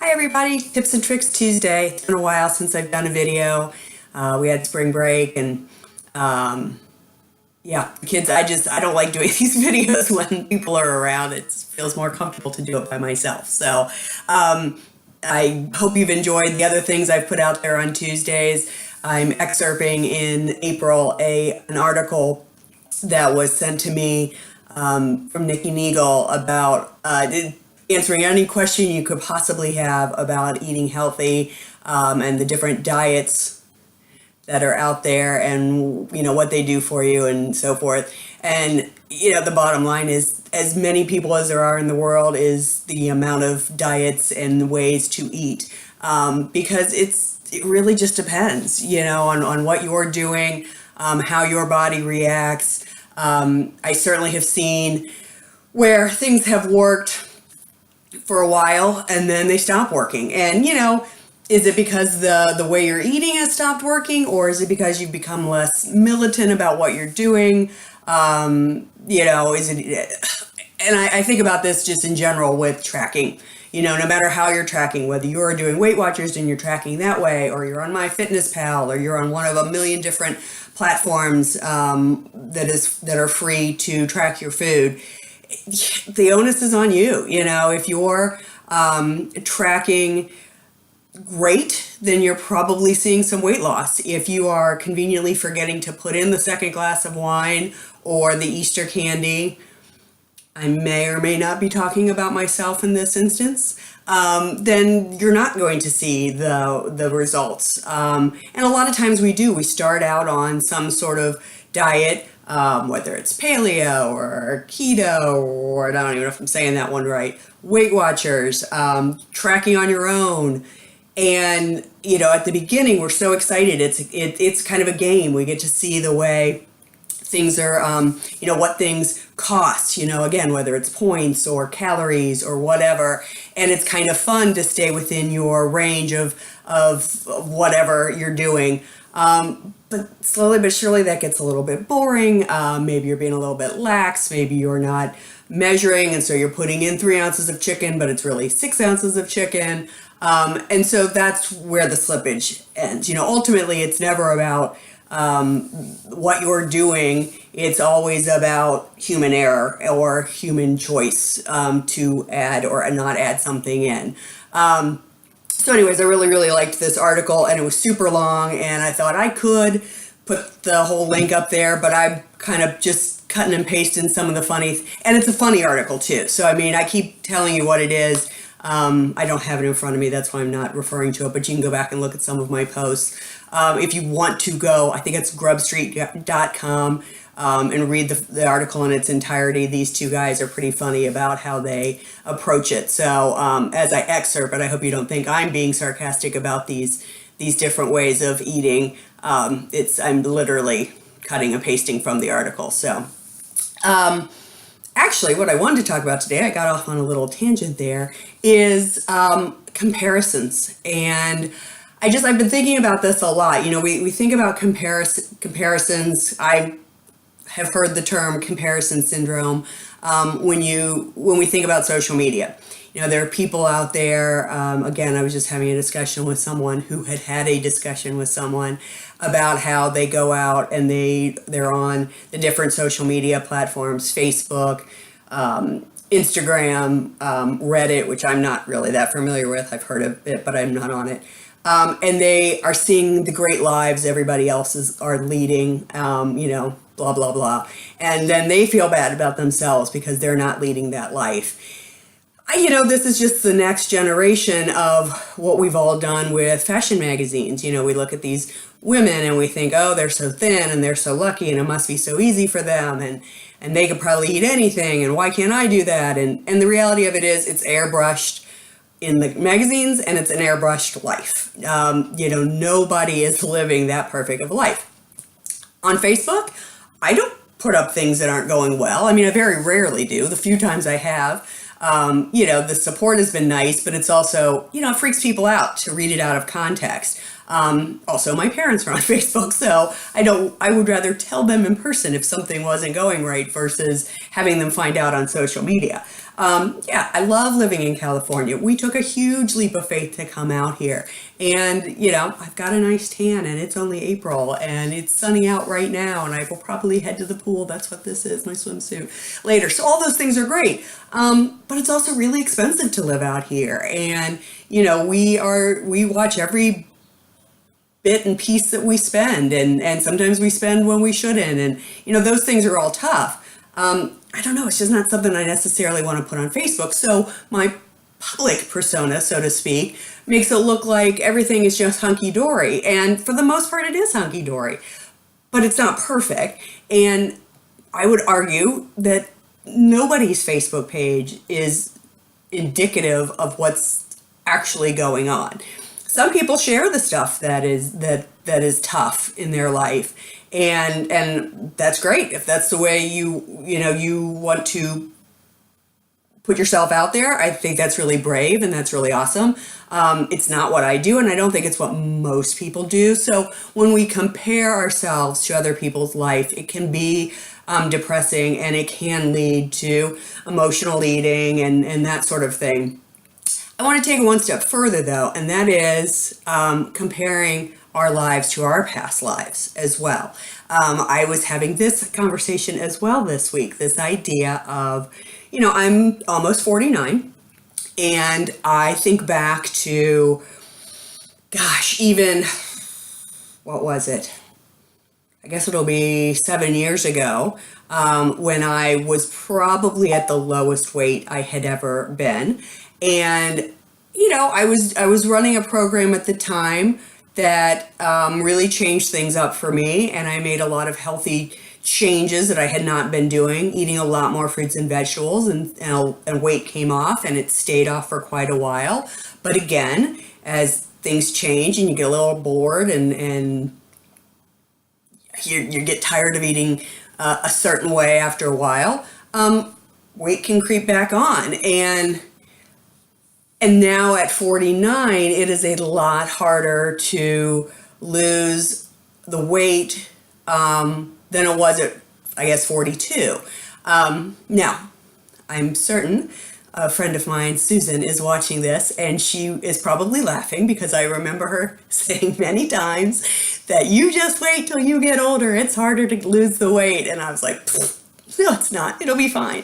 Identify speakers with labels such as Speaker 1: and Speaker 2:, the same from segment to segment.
Speaker 1: Hi everybody, Tips and Tricks Tuesday. It's been a while since I've done a video. We had spring break and kids, I don't like doing these videos when people are around. It feels more comfortable to do it by myself. So I hope you've enjoyed the other things I've put out there on Tuesdays. I'm excerpting in April an article that was sent to me from Nikki Neagle about answering any question you could possibly have about eating healthy and the different diets that are out there and what they do for you and so forth. And the bottom line is, as many people as there are in the world is the amount of diets and ways to eat, because it really just depends on what you're doing, how your body reacts. I certainly have seen where things have worked for a while and then they stop working. And, is it because the way you're eating has stopped working, or is it because you've become less militant about what you're doing? Is it, and I think about this just in general with tracking, no matter how you're tracking, whether you're doing Weight Watchers and you're tracking that way, or you're on MyFitnessPal, or you're on one of a million different platforms that are free to track your food. The onus is on you. If you're tracking great, then you're probably seeing some weight loss. If you are conveniently forgetting to put in the second glass of wine or the Easter candy, I may or may not be talking about myself in this instance, then you're not going to see the results. And a lot of times we start out on some sort of diet, whether it's paleo or keto, or I don't even know if I'm saying that one right, Weight Watchers, tracking on your own. And, at the beginning, we're so excited. It's kind of a game. We get to see the way things are, what things cost, again, whether it's points or calories or whatever. And it's kind of fun to stay within your range of whatever you're doing. But slowly but surely that gets a little bit boring. Maybe you're being a little bit lax. Maybe you're not measuring, and so you're putting in 3 ounces of chicken, but it's really 6 ounces of chicken. And so that's where the slippage ends. Ultimately, it's never about what you're doing. It's always about human error or human choice to add or not add something in. So anyways, I really, really liked this article, and it was super long, and I thought I could put the whole link up there, but I'm kind of just cutting and pasting some of the funny, and it's a funny article too. So, I keep telling you what it is. I don't have it in front of me, that's why I'm not referring to it, but you can go back and look at some of my posts. If you want to go, I think it's grubstreet.com, and read the article in its entirety. These two guys are pretty funny about how they approach it. So as I excerpt, but I hope you don't think I'm being sarcastic about these different ways of eating. I'm literally cutting and pasting from the article. So actually, what I wanted to talk about today, I got off on a little tangent there, is comparisons. And I've been thinking about this a lot. We think about comparisons. I have heard the term comparison syndrome when we think about social media. There are people out there, again, I was just having a discussion with someone who had a discussion with someone about how they go out and they're on the different social media platforms, Facebook, Instagram, Reddit, which I'm not really that familiar with. I've heard of it, but I'm not on it. And they are seeing the great lives everybody else are leading, blah, blah, blah. And then they feel bad about themselves because they're not leading that life. This is just the next generation of what we've all done with fashion magazines. We look at these women and we think, oh, they're so thin and they're so lucky and it must be so easy for them and they could probably eat anything and why can't I do that? And the reality of it is it's airbrushed in the magazines and it's an airbrushed life. Nobody is living that perfect of a life. On Facebook, I don't put up things that aren't going well. I very rarely do. The few times I have, the support has been nice, but it's also, it freaks people out to read it out of context. Also, my parents are on Facebook, so I would rather tell them in person if something wasn't going right versus having them find out on social media. Yeah, I love living in California. We took a huge leap of faith to come out here. And, I've got a nice tan and it's only April and it's sunny out right now and I will probably head to the pool. That's what this is, my swimsuit, later. So all those things are great. But it's also really expensive to live out here. And, we watch every bit and piece that we spend, and sometimes we spend when we shouldn't, and those things are all tough. I don't know, it's just not something I necessarily want to put on Facebook. So my public persona, so to speak, makes it look like everything is just hunky-dory, and for the most part it is hunky-dory, but it's not perfect. And I would argue that nobody's Facebook page is indicative of what's actually going on. Some people share the stuff that is tough in their life, and that's great if that's the way you want to put yourself out there. I think that's really brave and that's really awesome. It's not what I do, and I don't think it's what most people do. So when we compare ourselves to other people's life, it can be depressing, and it can lead to emotional eating and that sort of thing. I want to take it one step further, though, and that is comparing our lives to our past lives as well. I was having this conversation as well this week, this idea of, I'm almost 49, and I think back to, even, what was it? I guess it'll be 7 years ago, when I was probably at the lowest weight I had ever been. And, I was running a program at the time that really changed things up for me. And I made a lot of healthy changes that I had not been doing, eating a lot more fruits and vegetables, and weight came off, and it stayed off for quite a while. But again, as things change and you get a little bored and you get tired of eating a certain way after a while, weight can creep back on. And now at 49, it is a lot harder to lose the weight than it was at, I guess, 42. Now, I'm certain a friend of mine, Susan, is watching this, and she is probably laughing because I remember her saying many times that you just wait till you get older. It's harder to lose the weight. And I was like, no, it's not. It'll be fine.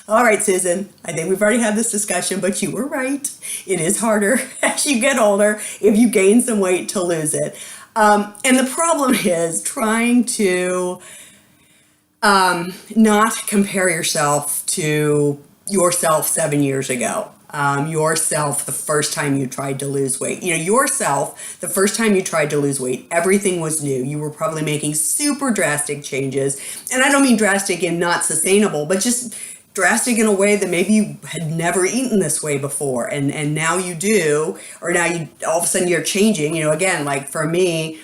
Speaker 1: All right, Susan, I think we've already had this discussion, but you were right. It is harder as you get older if you gain some weight to lose it. And the problem is trying to not compare yourself to yourself 7 years ago. Yourself the first time you tried to lose weight. Yourself the first time you tried to lose weight, everything was new. You were probably making super drastic changes. And I don't mean drastic and not sustainable, but just drastic in a way that maybe you had never eaten this way before, and now you do, or now you all of a sudden you're changing. Again, like for me,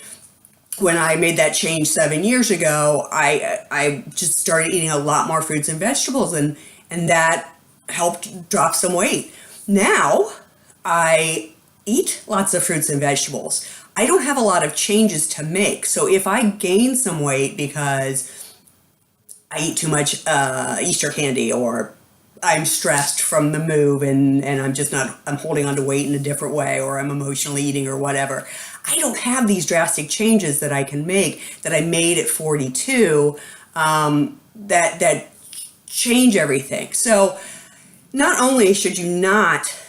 Speaker 1: when I made that change 7 years ago, I just started eating a lot more fruits and vegetables, and that helped drop some weight. Now I eat lots of fruits and vegetables. I don't have a lot of changes to make. So if I gain some weight because I eat too much Easter candy, or I'm stressed from the move and I'm holding on to weight in a different way, or I'm emotionally eating or whatever, I don't have these drastic changes that I can make that I made at 42 that change everything. So not only should you not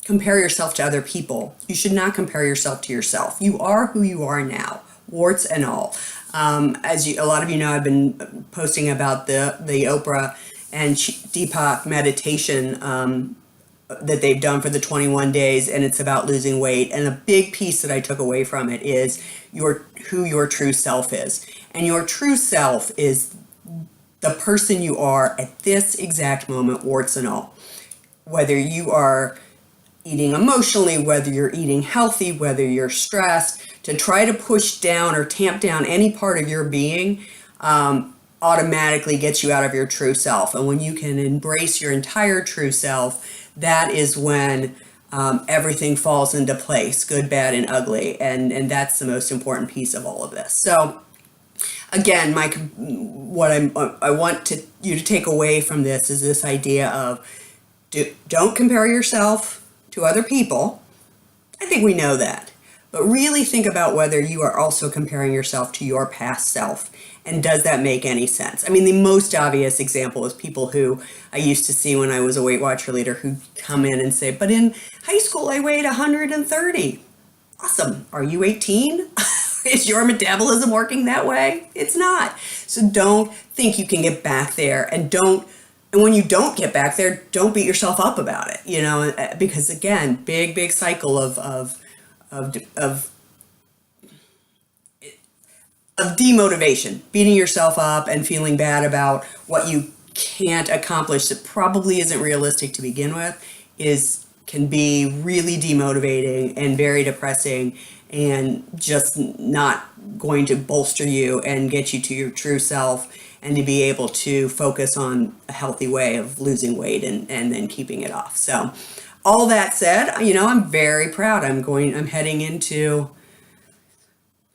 Speaker 1: compare yourself to other people, you should not compare yourself to yourself. You are who you are now, warts and all. A lot of you know, I've been posting about the Oprah and Deepak meditation that they've done for the 21 days, and it's about losing weight. And a big piece that I took away from it is who your true self is. And your true self is the person you are at this exact moment, warts and all. Whether you are eating emotionally, whether you're eating healthy, whether you're stressed, to try to push down or tamp down any part of your being automatically gets you out of your true self. And when you can embrace your entire true self, that is when everything falls into place, good, bad, and ugly. And that's the most important piece of all of this. So again, I want you to take away from this is this idea of Don't compare yourself to other people. I think we know that. But really think about whether you are also comparing yourself to your past self. And does that make any sense? I mean, the most obvious example is people who I used to see when I was a Weight Watcher leader who come in and say, but in high school I weighed 130. Awesome. Are you 18? Is your metabolism working that way? It's not. So don't think you can get back there, and when you don't get back there, don't beat yourself up about it, because again, big cycle of demotivation, beating yourself up and feeling bad about what you can't accomplish that probably isn't realistic to begin with can be really demotivating and very depressing and just not going to bolster you and get you to your true self and to be able to focus on a healthy way of losing weight and then keeping it off. So all that said, I'm very proud. I'm heading into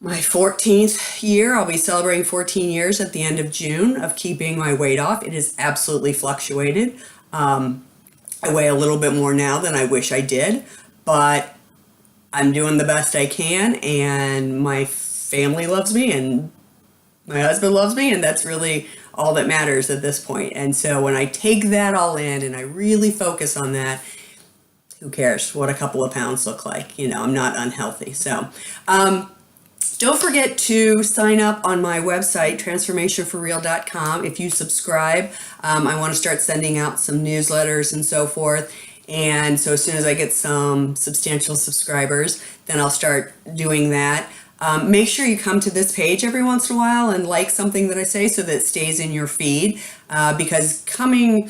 Speaker 1: my 14th year. I'll be celebrating 14 years at the end of June of keeping my weight off. It has absolutely fluctuated. I weigh a little bit more now than I wish I did, but I'm doing the best I can, and my family loves me, and my husband loves me, and that's really all that matters at this point. And so when I take that all in and I really focus on that, who cares what a couple of pounds look like? I'm not unhealthy. So, don't forget to sign up on my website, transformationforreal.com. If you subscribe, I want to start sending out some newsletters and so forth. And so as soon as I get some substantial subscribers, then I'll start doing that. Make sure you come to this page every once in a while and like something that I say so that it stays in your feed. Because coming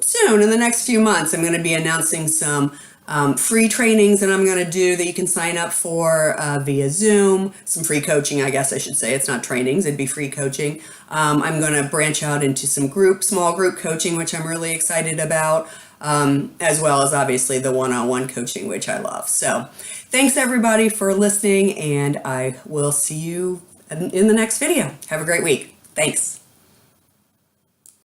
Speaker 1: soon, in the next few months, I'm going to be announcing some free trainings that I'm going to do that you can sign up for via Zoom. Some free coaching, I guess I should say. It's not trainings, it'd be free coaching. I'm going to branch out into some small group coaching, which I'm really excited about, as well as obviously the one-on-one coaching, which I love. So thanks everybody for listening, and I will see you in the next video. Have a great week. Thanks.